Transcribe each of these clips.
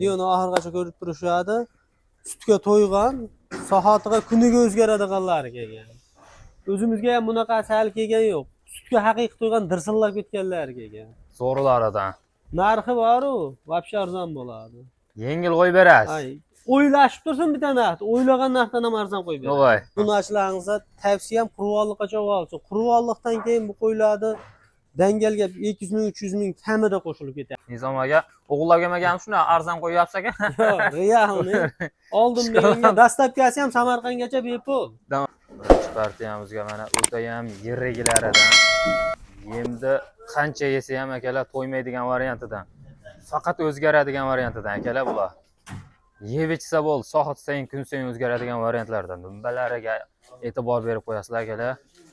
Videoni oxirigacha ko'rib turishadi. Sutga to'ygan, soatiga kuniga o'zgaradiganlar kelgan. O'zimizga ham bunaqa sal kelgan yo'q. Sutga haqiqiy to'ygan dirsillab ketganlar kelgan. Zo'rlaridan. Narxi bor-u, vobshe arzon bo'ladi. Yengil qo'yib berasiz. Ay, o'ylashib tursin bitta narx, o'ylagan narxdan ham arzon qo'yib beradi. Yo'q. Buni achlangizda tavsiyam quruvonlikqa olsin. Quruvonlikdan keyin bu qo'ylarni dangalga 200 ming, 300 ming kamida qo'shilib ketadi. Nizom aka, o'g'illarga ham shuna arzon qo'yyapsiz aka. Yo'q, realni oldin menga dastlabkasi ham Samarqandgacha bepul. Birinchi partiyamizga mana o'ta ham yirigilaridan, yemni qancha yesa ham akalar to'ymaydigan variantidan, faqat o'zgaradigan variantidan akalar bular. Yeb ichsa bo'ldi, soat sayin kun sayin o'zgaradigan variantlardan. Dumbalariga e'tibor berib qo'yasizlar akalar.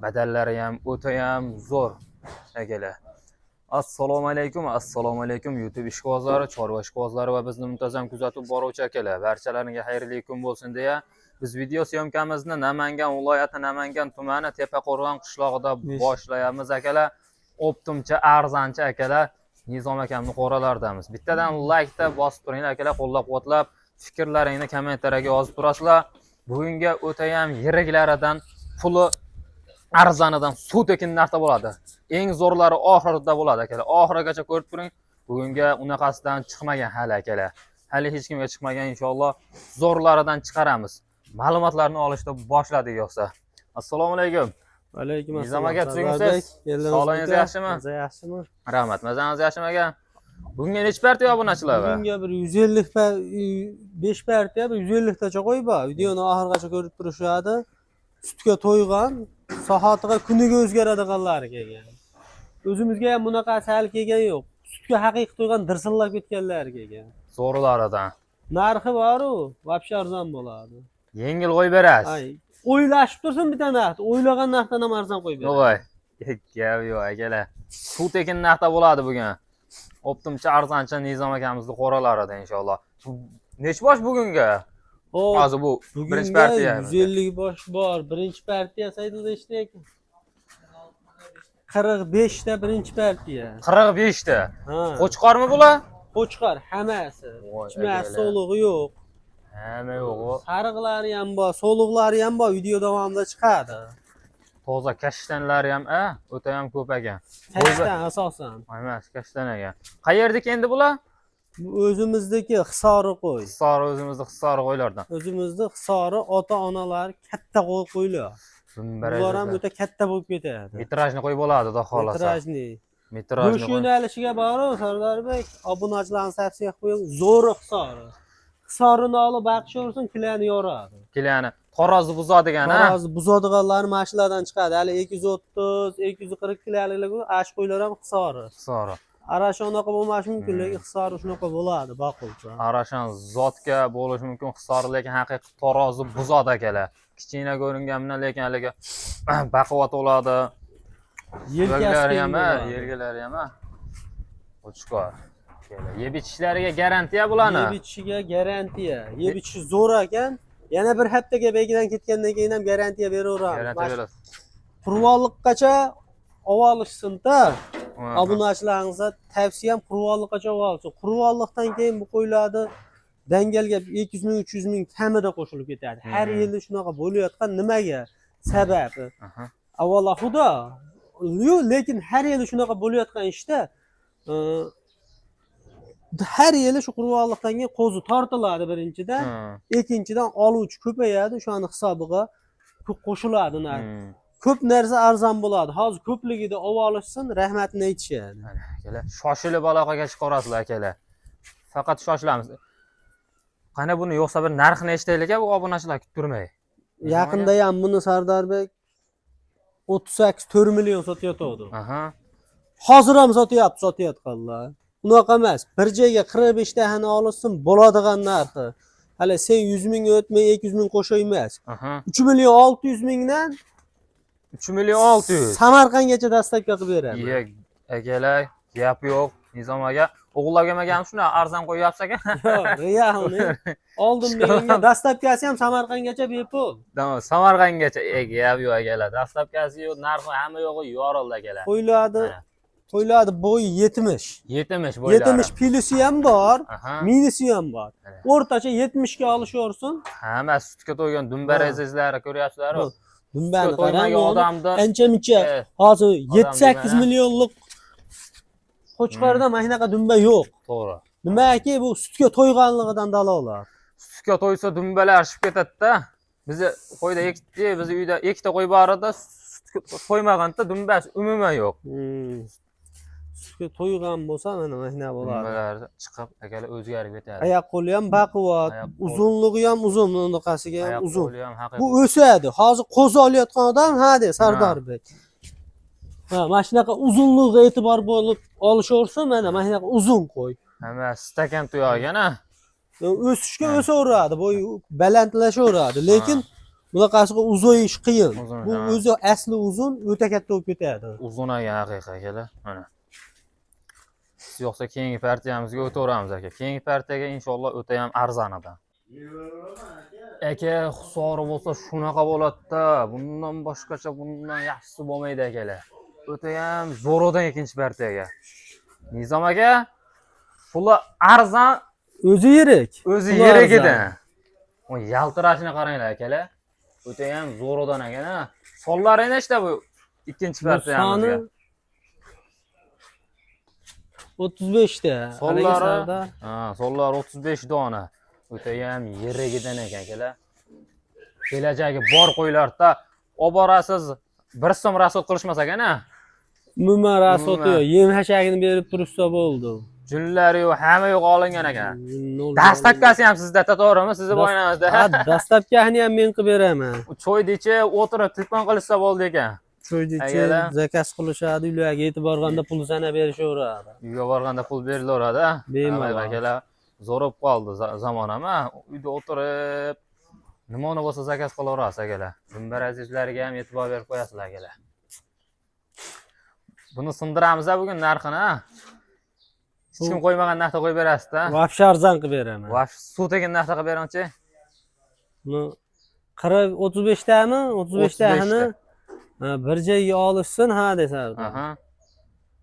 Badallari ham o'ta ham zo'r akalar. Assalomu alaykum YouTube ishqibozlari, chorva ishqibozlari va bizni muntazam kuzatib boruvchi akalar. Barchalaringizga xayrli kun bo'lsin deya biz video syomkamizni Namangan viloyati Namangan tumani Tepaqo'rg'on qishlog'ida boshlayapmiz akalar. Optimcha arzonchi akalar, Nizom akamning qo'ralardamiz. Bittadan like-ta bosib turinglar akalar, qo'llab-quvvatlab, fikrlaringni kommentariyaga yozib turasizlar. Bugungi o'ta ham yiriklaridan, puli arzonidan suv tekin narxda bo'ladi. Eng zo'rlari oxirida bo'ladi akalar. Oxirigacha ko'rib turing. Bugungi unaqasidan chiqmagan hali akalar. Hali hech kimga chiqmagan, inshaalloh zo'rlaridan chiqaramiz. Ma'lumotlarni olishda boshladik yo'qsa. Assalomu alaykum. Alaykum assalom. Nizom aka, tuzingsiz? Sog'lig'ingiz yaxshimi? Yaxshimi? Rahmat. Mazangiz yaxshimi aka? Bugunga necha partiya obunachilar bor? Bugunga bir 5 partiya, bir 150 tacha qo'yib bor. Videoni oxirigacha ko'rib turishadi. Sutga to'ygan, soatiga kuniga o'zgaradiganlar kelgan. O'zimizga ham bunaqa sal kelgan yo'q. Sutga haqiqiy to'ygan dirsillab ketganlar kelgan. Zo'rlaridan. Narxi bor-u, vobshe arzon bo'ladi. Yengil qo'yib berasiz. Ay, o'ylashib tursin bitta narx, o'ylagan narxdan ham arzon qo'yib beradi. Yo'q. Gap yo'q akalar. Suv tekin narxda bo'ladi bugun. Optimcha arzonchi Nizom akamizning qo'ralarida inshaalloh. Necha bosh bugunga? Hozir bu birinchi partiya. 150 bosh bor. Birinchi partiya saytida ishlayapti. 45 ta birinchi partiya. 45 ta. Ha. Qo'chqormi bular? Qo'chqor hammasi. Ichmas so'lig'i yo'q. Hamma yo'q. Sariqlari ham bor, so'liqlari ham bor, video davomida chiqadi. Toza kashtanlari ham, o'ta ham ko'p ekan. Kashtan asosan. Emas, kashtan ekan. Qayerdiki endi bular? O'zimizniki Hisori qo'y. Hisori o'zimizning Hisori qo'ylardan. O'zimizning Hisori ota-onalar katta qo'ylar. Bular ham o'ta katta bo'lib ketadi. Metrajni qo'yib bo'ladi, xudo xolasa. Metrajni. Go'sht yo'nalishiga bor-ku, Sardorbek, obunachilarni tavsiya qo'yib, zo'r Hisori. Hisorini olib baqishaversin, kilani yoradi. Kilani tarozi buzadigan, Tarozi buzadiganlar mashinalardan chiqadi. Hali 230, 240 kiloliklar ash qo'ylar ham Hisori. Hisori. Arashan unaqa bo'lmashi mumkin, lekin Hisori shunaqa bo'ladi, baqulcha. Arashan zotga bo'lishi mumkin, Hisori lekin haqiqiy tarozi buzadi akalar. Kichkina ko'ringanman, lekin haligi baquvvat bo'ladi. Yelkalari ham, Qo'chqor. Yeb ichishlariga garantiya bularni. Yeb ichishiga garantiya. Yeb ichishi zo'r ekan. Yana bir haftaga belgidan ketgandan keyin ham garantiya beraveramiz. Garantiya berasiz. Qurvonliqqacha olishsin-da. Obunachilaringizga tavsiyam qurvonliqqacha olsin. Qurvonliqdan keyin bu qo'ylarni dangalga 200 ming, 300 ming kamida qo'shilib ketadi. Har yili shunaqa bo'layotgan nimaga? Sababi. Avvalo xudo. Lekin har yili shunaqa bo'layotgan ishda har yili shu qurvonliqdan keyin qo'zi tortiladi birinchidan, ikkinchidan oluvchi ko'payadi, o'shani hisobiga qo'shiladi narx. Ko'p narsa arzon bo'ladi. Hozir ko'pligida olishsin, rahmatini aytishadi. Akalar, shoshilib aloqaga chiqarasizlar akalar. Faqat shoshilamiz. Qani buni yo'qsa bir narxini eshitaylik, bu obunachilar kutib turmay. Yaqinda ham buni Sardorbek 38-4 million sotyotdi. Hozir ham sotayotganlar. Unaqa emas. Bir joyga 45 tahani olsin, bo'ladigan narxi. Hali sen 100 ming o'tmay 200 ming qo'shaymiz. 3 million 600 mingdan 3 million 600. Samarqandgacha dastlabki qilib beradi. Akalar, gap yo'q. Nizom aka, o'g'illarga ham shuna arzon qo'yyapsiz aka? Yo'q, realni. Oldin menga dastlabkasi ham Samarqandgacha bepul. Samarqandgacha gap yo'q akalar. Dastlabkasi yo'q, narxi hamma yo'g'i yorildi akalar. Qo'ylarni qo'ylarni bo'yi 70. 70 bo'ylari. 70 plusi ham bor, Aha. minusi ham bor. Evet. O'rtacha 70 ga olishaversin. Hamma sutga to'ygan dumbar azizlari ko'ryapsizlar-ku. Dumbani To'ymagan qarang, odamni ancha-muncha Evet. hozir Odam 7-8 demana. millionlik qo'chqorda mana shunaqa dumba yo'q. to'g'ri. Nimaki bu sutga to'yganligidan dalolat. Sutga to'ysa dumbalar shib ketadi-da. Bizni qo'yda bizni uyda ikkita qo'y bor edi, sutga to'ymaganda dumbasi umuman yo'q. Sutga to'ygan bo'lsa mana shunaqa bo'ladi. Dumbalar chiqib akalar o'zgarib ketadi. Oyoq qo'li ham baquvvat, Oyoq qo'l. uzunligi ham uzun, bunaqasiga ham Oyoq uzun. qo'li ham Bu haqiqiy. o'sadi. Hozir qo'zi olayotgan odam ha de Sardorbek. Ha, mana shunaqa uzunligiga e'tibor bo'lib olishaversa, mana shunaqa uzun qo'y. Hamma stakan tuyogan-a. O'sishga o'saveradi, bo'yi balandlashaveradi, lekin bunaqasiga uzoyish qiyin. Uzun, Bu ha. o'zi asli uzun, o'ta katta bo'lib ketadi. Uzun aka haqiqiy akalar. Mana. Yo'qsa keyingi partiyamizga o'taveramiz aka. Keyingi partiyaga inshaalloh o'ta ham arzonidan. Aka, xusori bo'lsa shunaqa bo'ladi-da. Bundan boshqacha, bundan yaxshisi bo'lmaydi akalar. O'ta ham zo'rodan ikkinchi partiyaga. Nizam aka, puli arzon, O'zi yirik. o'zi Puli yirik arzon. edi. O yaltirashini qaranglar akalar. O'ta ham zo'rodan ekan-a. Sonlari nechta bu ikkinchi partiyamizga? 35 ta. Sonlari, ha, sonlari 35 dona. O'ta ham yirigidan ekan akalar. Kelajagi bor qo'ylarda olib borasiz, bir so'm rasol qilishmas ekan-a. Umuman rasoti yo'q. Yem hashagini berib turishsa bo'ldi. Junlari yo'q, hamma yo'q olingan ekan. Dastlabkasi ham sizda to'g'rimi? Sizni bo'yningizda. Ha, dastlabkini ham men qilib beraman. Cho'ydichi o'tirib telefon qilishsa bo'ldi ekan. Cho'ydichi Akalar. zakaz qilishadi, ularga yetib borganda pul sana berishaveradi. Uyga borganda pul berilaveradi. Bemalol. Akalar zo'rib qoldi zamon ham. Uyda o'tirib nimani bo'lsa zakaz qilaverasiz akalar. Dumbar azizlariga ham e'tibor berib qo'yasizlar akalar. Buni sindiramiz bugun narxini. Hech kim qo'ymagan narxda qo'yib berasiz-da. Vobshe arzon qilib beraman. Vosh suv tekin narxda qilib beringchi. Buni 35 tami? 35 tani bir joyga olishsin ha desam. Aha.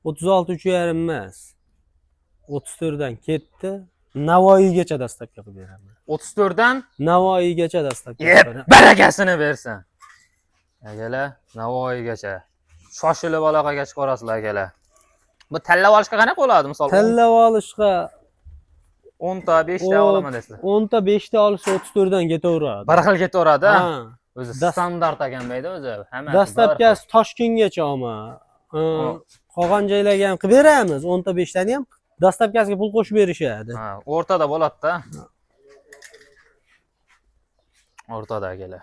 36 3,5 emas. 34 dan ketdi. Navoiygacha dastlabki qilib beraman. 34 dan Navoiygacha dastlabki. barakasini bersin. Akalar, Navoiygacha. Shoshilib aloqaga chiqarasizlar akalar. Bu tanlab olishga qanaqa bo'ladi misol? Tanlab olishga 10 ta 5 ta olaman desizlar. 10 ta 5 ta olsa 34 dan ketaveradi. Bir xil ketaveradi. Ha. O'zi standart ekan deydi o'zi. Hamma Dastlabkasi Toshkentgacha olma. Qolgan joylarga ham qilib beramiz. 10 ta 5 tani ham dastlabkasiga pul qo'shib berishadi. Ha, o'rtada bo'ladi-da. O'rtada akalar.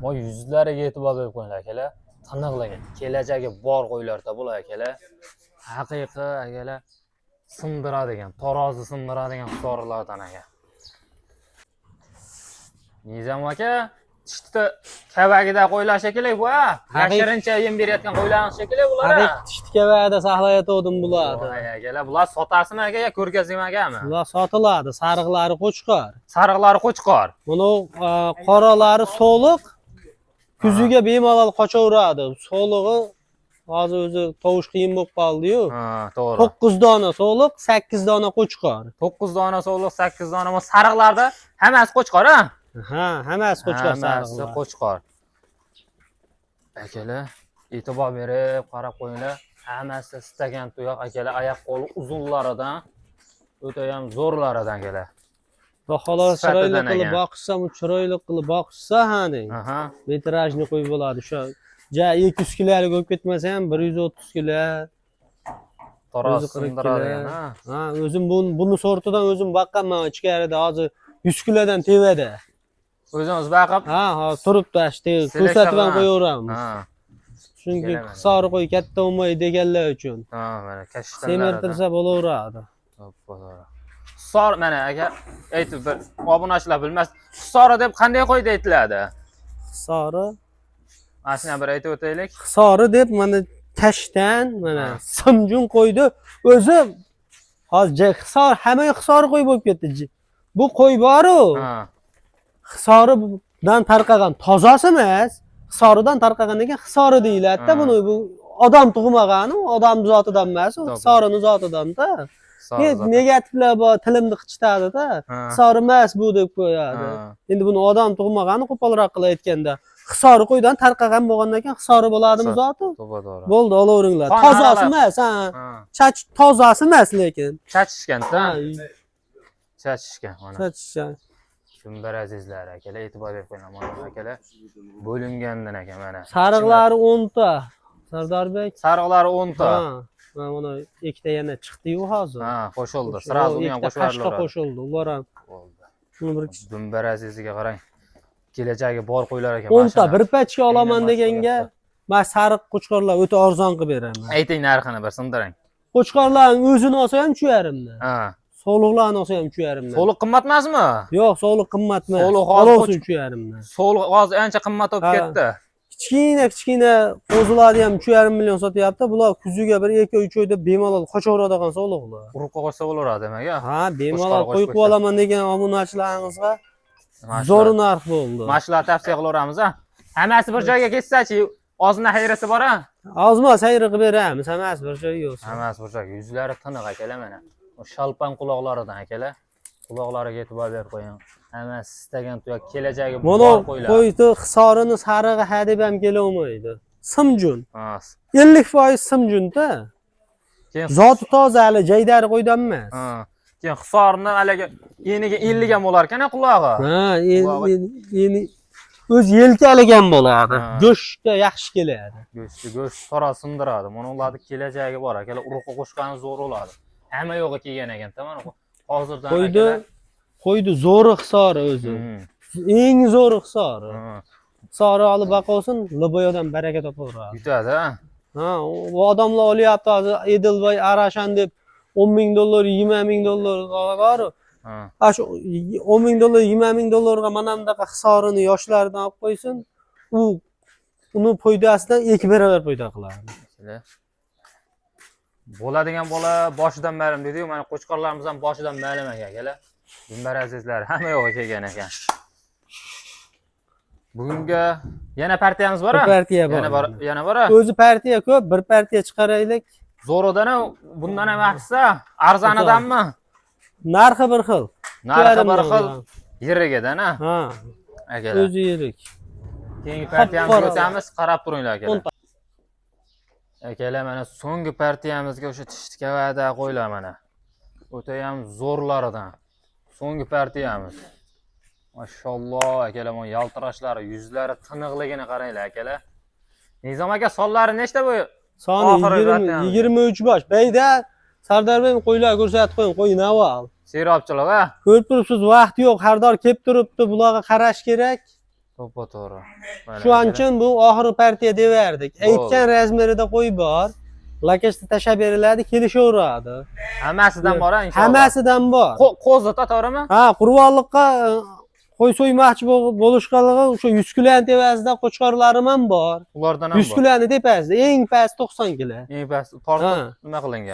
Voy yuzlariga e'tibor berib qo'yinglar akalar. Taniqlagan, kelajagi bor qo'ylarda bo'lar akalar. Haqiqiy akalar sindiradigan, tarozi sindiradigan hisorlardan aka. Nizam aka, tishda kavagida qo'ylar shekilli bu, ha? Yashirincha yem berayotgan qo'ylar shekilli bular. Haqiqiy tishti kavagida saqlayotgandim bularni. Voy akalar, bular sotasizmi aka yo ko'rgazmagami? Bular sotiladi, sariqlari qo'chqor. Sariqlari qo'chqor. Buni qoralari so'liq, kuziga bemalol qochaveradi. So'lig'i hozir o'zi tovush qiyin bo'lib qoldi-yu. Ha, to'g'ri. 9 dona so'liq, 8 dona qo'chqor. 9 dona so'liq, 8 dona bu sariqlarda hammasi qo'chqor, ha? Ha, hammasi qo'chqor Hammasi sariqlar. qo'chqor. Akalar, e'tibor berib qarab qo'yinglar. Hammasi stakan tuyoq akalar, oyoq qo'li uzunlaridan, o'ta ham zo'rlaridan akalar. Xolos chiroyli Sifatidan qilib ekan. boqishsam, chiroyli qilib boqishsa, ha deng. Aha. Metrajni qo'yib bo'ladi. Shu 200 kilolik bo'lib ketmasa ham 130 kilo. Taroz O'zi 40 sindiradigan, kilo. ha. Ha, o'zim buni sortidan o'zim boqqanman ichkarida hozir 100 kilodan tevada. O'zingiz baqib. Ha, hozir turibdi ashti, Seleksiya ko'rsatib ham qilaman. qo'yaveramiz. Ha. Chunki Kelaman. hisori qo'y katta bo'lmaydi deganlar uchun. Ha, mana kashtanlar. Semirtirsa bo'laveradi. Hisor mana aka aytib bir obunachilar bilmas. Hisori deb qanday qo'ydi aytiladi? Hisori Ashuna bir aytib o'taylik. Hisori deb mana tashdan mana simjun qo'ydi. O'zi hozir hisor hamma hisor qo'y bo'lib ketdi. Bu qo'y boru. Ha. Hisoridan tarqagan tozasi emas, hisoridan tarqagandan keyin hisori deyiladi-da. Ha. Buni bu odam tug'magani, odam zotidan emas, u To'g'ri. hisorini zotidan-da. Negativlar bor, tilimni qichitadi-da. Ha. Hisori emas bu deb qo'yadi. Ha. Endi buni odam tug'magani qo'polroq qilib aytganda, hisori qo'ydan tarqagan bo'lgandan keyin hisori bo'ladimi zoti? To'g'ri. Bo'ldi, olaveringlar. Qon Tozasi aralab. emas, ha. Ha. Tozasi emas lekin. Chachishgan-da. Ha, Chachishgan mana. chachishgan. Shumbar azizlar akalar, e'tibor berib qo'yinglar mana akalar. Bo'lingandan aka mana. Sariqlari 10 ta. Sardorbek. Sariqlari 10 ta. Ha. Mana buni ikkita yana chiqdi-yu hozir. Ha, qo'shildi. Sirazi uni ham qo'shib Qashqa qo'shildi. Ular ham. Bo'ldi. Shuni bir Shumbar aziziga qarang. Kelajagi bor qo'ylar ekan. 10 ta bir pachka olaman deganga, men sariq qo'chqorlar o'ta arzon qilib beraman. Ayting narxini bir sindiring. Qo'chqorlarning o'zini olsa ham 3,5 dan. Ha. So'liqlarni olsa ham 3,5 dan. Soliq qimmat emasmi? Yo'q, so'liq qimmat emas. So'liq hozir Olsin 3,5 dan. Soliq hozir ancha qimmat bo'lib ketdi. Kichkina qo'zilarni ham 3,5 million sotyapti. Bular kuziga bir 2-3 oyda bemalol qochaveradigan so'liqlar. Urug'ga qo'shsa bo'laveradi demak-a. Ha, bemalol qo'yib olaman degan obunachilaringizga Mashallah. zo'r narx bo'ldi. Mashlar tavsiya qilaveramiz ha. Hammasi bir joyga ketsa-chi, ozgina hayrasi bor-a? Ozma sayr qilib beramiz, hammasi bir joyga yo'q. Hammasi bir joyga. Yuzlari tiniq akalar mana. O shalpan quloqlaridan akalar. Quloqlariga e'tibor berib qo'ying. Hammasi istagan tuyoq kelajagi Mana bor qo'ylar. qo'ydi hisorini sarig'i hadeb ham kelolmaydi. Simjun. Ha. 50% simjun-da. Keyin Zoti toza hali jaydari qo'ydan emas. ha. Keyin hisorni haliga eniga 50 ga bo'lar ekan qulog'i. Ha, endi o'z yelkalagan bo'ladi. Ha. Go'shtga yaxshi keladi. Go'sht qora sindiradi. Mana ularning kelajagi bor akalar. Urug'ga qo'shgani zo'r bo'ladi. Hamma yo'g'i kelgan ekan, tamam. Hozirdan Qo'ydi zo'ri hisori o'zi. Eng zo'ri hisori. Hisori olib baqolsin, Liboyadan baraka topaveradi. Yutadi, ha. Ha, u odamlar olyapti hozir Edilboy Arashan deb 10 ming dollar, 20 ming dollar bor. Ha, shu 10 ming dollar, 20 ming dollarga mana bunaqa hisorini yoshlardan olib qo'ysin, uni foydasidan 2 barobar foyda qiladi. Bo'ladigan bola boshidan ma'lum dedi-yu, mana qo'chqorlarimiz ham boshidan ma'lum ekan akalar. Dumbar azizlar hamma yo'g'i kelgan ekan. Bugunga yana partiyamiz bor-a? Partiya bor. Yana bor-a? O'zi partiya ko'p, bir partiya chiqaraylik. Zo'rodan bundan ham yaxshisi, arzonidanmi? Narxi bir xil. Narxi bir xil. Yirigidan, ha? Ha. Akalar. O'zi yirik. Keyingi partiyamizga o'tamiz, qarab turinglar akalar. Akalar mana so'nggi partiyamizga o'sha tishga va'da qo'ylar mana. O'ta ham zo'rlaridan. So'nggi partiyamiz. Mashalloh akalar, mana yaltirashlari, yuzlari tiniqligini qaranglar akalar. Nizom aka sonlari nechta bu? Soni 23 bosh. Bayda Sardorbek qo'ylar ko'rsatib qo'ying, qo'ying avval. Serobchilar, ha? Ko'rib turibsiz, vaqt yo'q, har doim kelib turibdi, bularga qarash kerak. To'g'ri. Shuning uchun bu oxirgi partiya deverdik. Aytgan razmerida qo'y bor. Lakashda tashab beriladi, kelishaveradi. Hammasidan bor-a inshaalloh. Hammasidan bor. Qo'zi to'g'rimi? Ha, qurbonlikqa qo'y so'ymoqchi bo'lishganligi o'sha 100 kg tepasida qo'chqorlarim ham bor. Ulardan ham 100 kg tepasida, eng past 90 kg. Eng past tortib nima qilingan?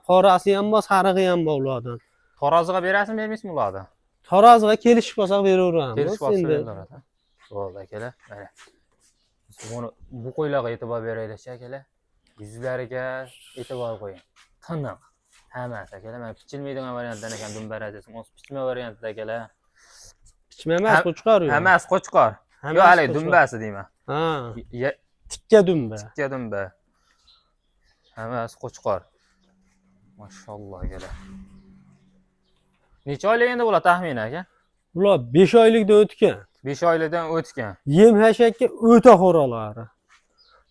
Qorasi ham bor, sarig'i ham bor ulardan. Taroziga berasizmi, bermaysizmi ularni? Taroziga kelishib qolsak beraveramiz. Kelishib qolsak beraveradi. Bo'ldi akalar, mana. Buni bu qo'ylarga e'tibor beraylik akalar. Yuzlariga e'tibor qo'ying. Tiniq. Hammasi akalar, mana pichilmaydigan variantdan ekan dumbar azizim. O'z pichma variantida akalar. Pichma emas, qo'chqor. Hammasi qo'chqor. Yo'q, hali dumbasi deyman. Ha. Tikka dumba. Tikka dumba. Hammasi qo'chqor. Mashalloh akalar. Necha oylik endi bular taxminan aka? Bular 5 oylikdan o'tgan. 5 oylikdan o'tgan. Yem hashakka o'ta xo'ralari.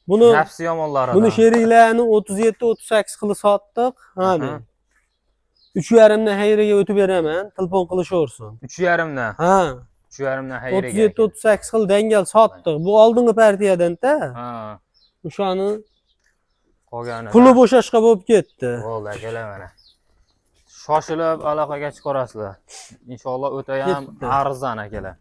Buni nafsi yomonlari. Buni sheriklarni 37-38 qilib sotdik. Hani. 3,5 dan hayriga o'tib beraman, telefon qilishaversin. 3,5 dan. Ha. 3,5 dan hayriga. 37-38 xil dangal sotdik. Bu oldingi partiyadan-da. Ha. O'shani qolgani. puli bo'shashqa bo'lib ketdi. Bo'ldi akalar mana. Shoshilib aloqaga chiqarasizlar. Inshaalloh o'ta ham arzon akalar.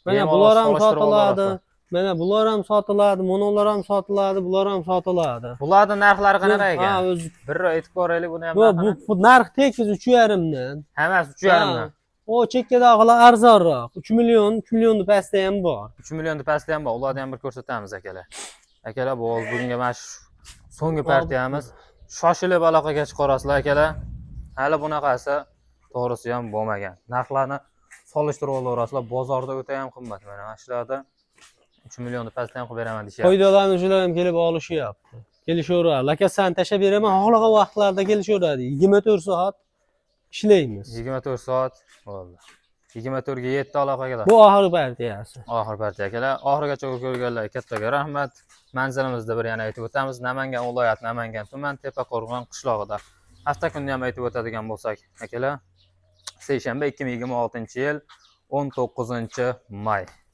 Mana bular ham sotiladi. Mana bular ham sotiladi, monolar ham sotiladi, bular ham sotiladi. Bularning narxlari qanaqa ekan? Ha, o'zi bir aytib ko'raylik buni ham. Bu narx tekis 3,5 dan. Hammasi 3,5 dan. O chekkadagilar arzonroq. 3 millionni pastda ham bor. 3 millionni pastda ham bor. Ularni ham bir ko'rsatamiz akalar. Akalar, bu bugunga mana shu So'nggi partiyamiz. Shoshilib aloqaga chiqarasizlar akalar. Hali bunaqasi to'g'risi ham bo'lmagan. Narxlarni solishtirib olaverasizlar. Bozorda o'ta ham qimmat. Mana shularda 3 millionni pastdan ham qilib beraman deyishyapti. Foydalanuvchilar ham kelib olishyapti. Kelishaveradi. Aka san tashlab beraman, xohlagan vaqtlarda kelishaveradi. 24 soat ishlaymiz. 24 soat bo'ldi. 24 ga 7 aloqaga. Bu oxirgi partiyasi. Oxir partiya akalar. Oxirigacha ko'rganlarga kattaga rahmat. Manzilimizda bir yana aytib o'tamiz. Namangan viloyati, Namangan tuman, Tepaqo'rg'on qishlog'ida. Hafta kunni ham aytib o'tadigan bo'lsak, akalar, seshanba 2026-yil 19-may.